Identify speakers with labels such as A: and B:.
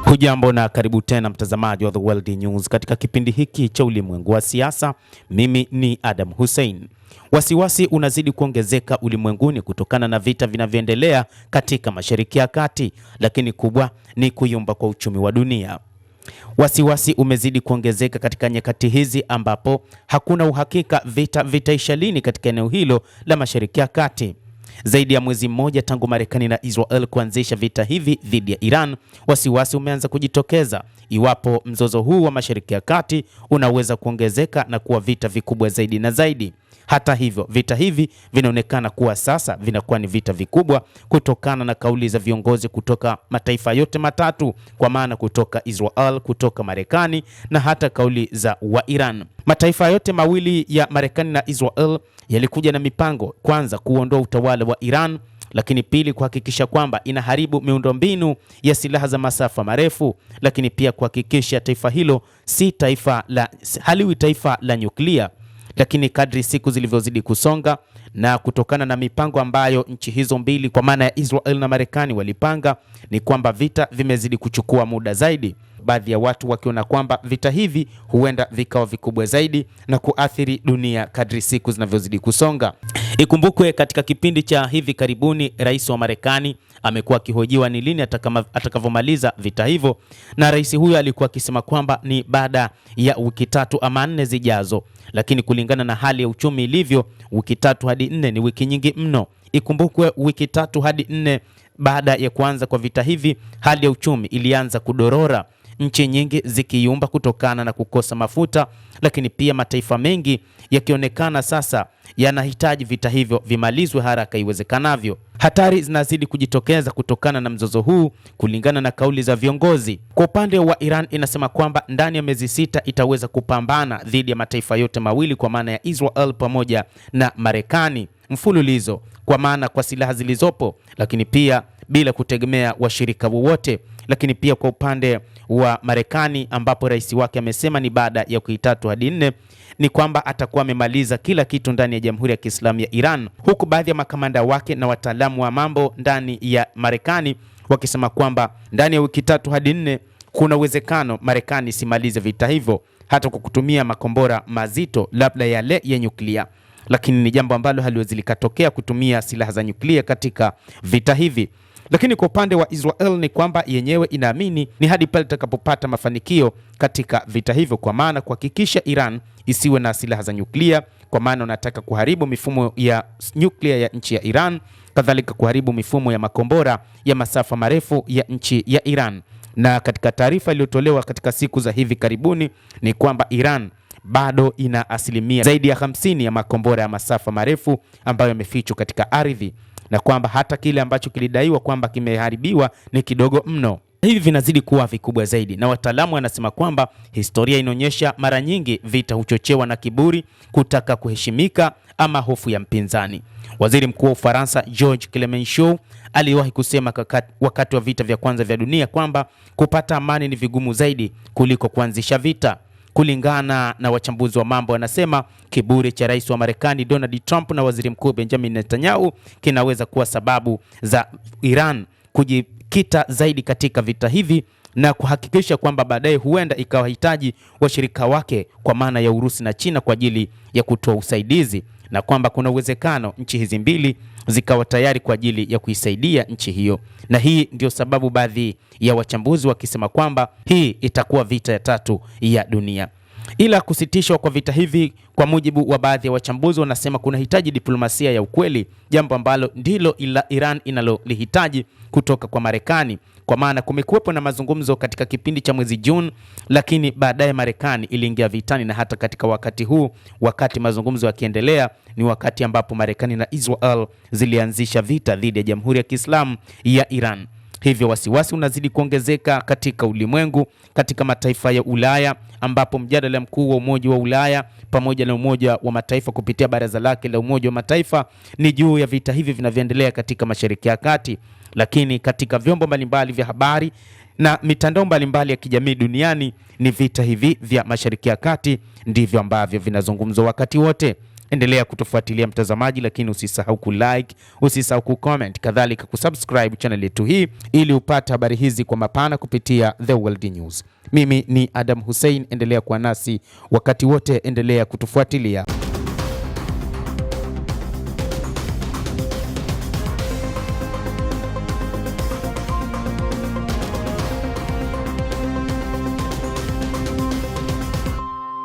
A: Hujambo na karibu tena mtazamaji wa The World News katika kipindi hiki cha ulimwengu wa siasa. Mimi ni Adam Hussein. Wasiwasi unazidi kuongezeka ulimwenguni kutokana na vita vinavyoendelea katika Mashariki ya Kati, lakini kubwa ni kuyumba kwa uchumi wa dunia. Wasiwasi umezidi kuongezeka katika nyakati hizi ambapo hakuna uhakika vita vitaisha lini katika eneo hilo la Mashariki ya Kati. Zaidi ya mwezi mmoja tangu Marekani na Israel kuanzisha vita hivi dhidi ya Iran, wasiwasi umeanza kujitokeza iwapo mzozo huu wa Mashariki ya Kati unaweza kuongezeka na kuwa vita vikubwa zaidi na zaidi. Hata hivyo, vita hivi vinaonekana kuwa sasa vinakuwa ni vita vikubwa kutokana na kauli za viongozi kutoka mataifa yote matatu, kwa maana kutoka Israel, kutoka Marekani na hata kauli za wa Iran. Mataifa yote mawili ya Marekani na Israel yalikuja na mipango, kwanza kuondoa utawala wa Iran, lakini pili kuhakikisha kwamba inaharibu miundombinu ya silaha za masafa marefu, lakini pia kuhakikisha taifa hilo haliwi taifa la nyuklia. Lakini kadri siku zilivyozidi kusonga na kutokana na mipango ambayo nchi hizo mbili kwa maana ya Israel na Marekani walipanga, ni kwamba vita vimezidi kuchukua muda zaidi. Baadhi ya watu wakiona kwamba vita hivi huenda vikawa vikubwa zaidi na kuathiri dunia kadri siku zinavyozidi kusonga. Ikumbukwe katika kipindi cha hivi karibuni rais wa Marekani amekuwa akihojiwa ni lini atakavyomaliza vita hivyo, na rais huyo alikuwa akisema kwamba ni baada ya wiki 3 ama 4 zijazo, lakini kulingana na hali ya uchumi ilivyo, wiki 3 hadi 4 ni wiki nyingi mno. Ikumbukwe wiki 3 hadi 4 baada ya kuanza kwa vita hivi, hali ya uchumi ilianza kudorora, nchi nyingi zikiyumba kutokana na kukosa mafuta, lakini pia mataifa mengi yakionekana sasa yanahitaji vita hivyo vimalizwe haraka iwezekanavyo. Hatari zinazidi kujitokeza kutokana na mzozo huu kulingana na kauli za viongozi. Kwa upande wa Iran inasema kwamba ndani ya miezi 6 itaweza kupambana dhidi ya mataifa yote mawili kwa maana ya Israel pamoja na Marekani mfululizo, kwa maana kwa silaha zilizopo, lakini pia bila kutegemea washirika wowote. Lakini pia kwa upande wa Marekani ambapo rais wake amesema ni baada ya wiki 3 hadi 4 ni kwamba atakuwa amemaliza kila kitu ndani ya Jamhuri ya Kiislamu ya Iran, huku baadhi ya makamanda wake na wataalamu wa mambo ndani ya Marekani wakisema kwamba ndani ya wiki 3 hadi 4 kuna uwezekano Marekani simalize vita hivyo hata kwa kutumia makombora mazito, labda yale ya nyuklia, lakini ni jambo ambalo haliwezi likatokea kutumia silaha za nyuklia katika vita hivi. Lakini kwa upande wa Israel ni kwamba yenyewe inaamini ni hadi pale itakapopata mafanikio katika vita hivyo, kwa maana kuhakikisha Iran isiwe na silaha za nyuklia, kwa maana wanataka kuharibu mifumo ya nyuklia ya nchi ya Iran, kadhalika kuharibu mifumo ya makombora ya masafa marefu ya nchi ya Iran. Na katika taarifa iliyotolewa katika siku za hivi karibuni ni kwamba Iran bado ina asilimia zaidi ya 50 ya makombora ya masafa marefu ambayo yamefichwa katika ardhi, na kwamba hata kile ambacho kilidaiwa kwamba kimeharibiwa ni kidogo mno. Hivi vinazidi kuwa vikubwa zaidi, na wataalamu wanasema kwamba historia inaonyesha mara nyingi vita huchochewa na kiburi, kutaka kuheshimika ama hofu ya mpinzani. Waziri Mkuu wa Ufaransa George Clemenceau aliwahi kusema wakati wa vita vya kwanza vya dunia kwamba kupata amani ni vigumu zaidi kuliko kuanzisha vita. Kulingana na wachambuzi wa mambo, wanasema kiburi cha rais wa Marekani Donald Trump na waziri mkuu Benjamin Netanyahu kinaweza kuwa sababu za Iran kujikita zaidi katika vita hivi na kuhakikisha kwamba baadaye huenda ikawahitaji washirika wake kwa maana ya Urusi na China kwa ajili ya kutoa usaidizi, na kwamba kuna uwezekano nchi hizi mbili zikawa tayari kwa ajili ya kuisaidia nchi hiyo. Na hii ndio sababu baadhi ya wachambuzi wakisema kwamba hii itakuwa vita ya 3 ya dunia. Ila kusitishwa kwa vita hivi, kwa mujibu wa baadhi ya wachambuzi, wanasema kuna hitaji diplomasia ya ukweli, jambo ambalo ndilo Iran inalolihitaji kutoka kwa Marekani, kwa maana kumekuwepo na mazungumzo katika kipindi cha mwezi Juni, lakini baadaye Marekani iliingia vitani, na hata katika wakati huu, wakati mazungumzo yakiendelea, ni wakati ambapo Marekani na Israel zilianzisha vita dhidi ya Jamhuri ya Kiislamu ya Iran. Hivyo wasiwasi unazidi kuongezeka katika ulimwengu, katika mataifa ya Ulaya, ambapo mjadala mkuu wa Umoja wa Ulaya pamoja na Umoja wa Mataifa kupitia baraza lake la Umoja wa Mataifa ni juu ya vita hivi vinavyoendelea katika Mashariki ya Kati. Lakini katika vyombo mbalimbali vya habari na mitandao mbalimbali ya kijamii duniani, ni vita hivi vya Mashariki ya Kati ndivyo ambavyo vinazungumzwa wakati wote. Endelea kutufuatilia mtazamaji, lakini usisahau kulike, usisahau kucomment, kadhalika kusubscribe channel yetu hii ili upate habari hizi kwa mapana kupitia The World News. Mimi ni Adam Hussein, endelea kuwa nasi wakati wote, endelea kutufuatilia.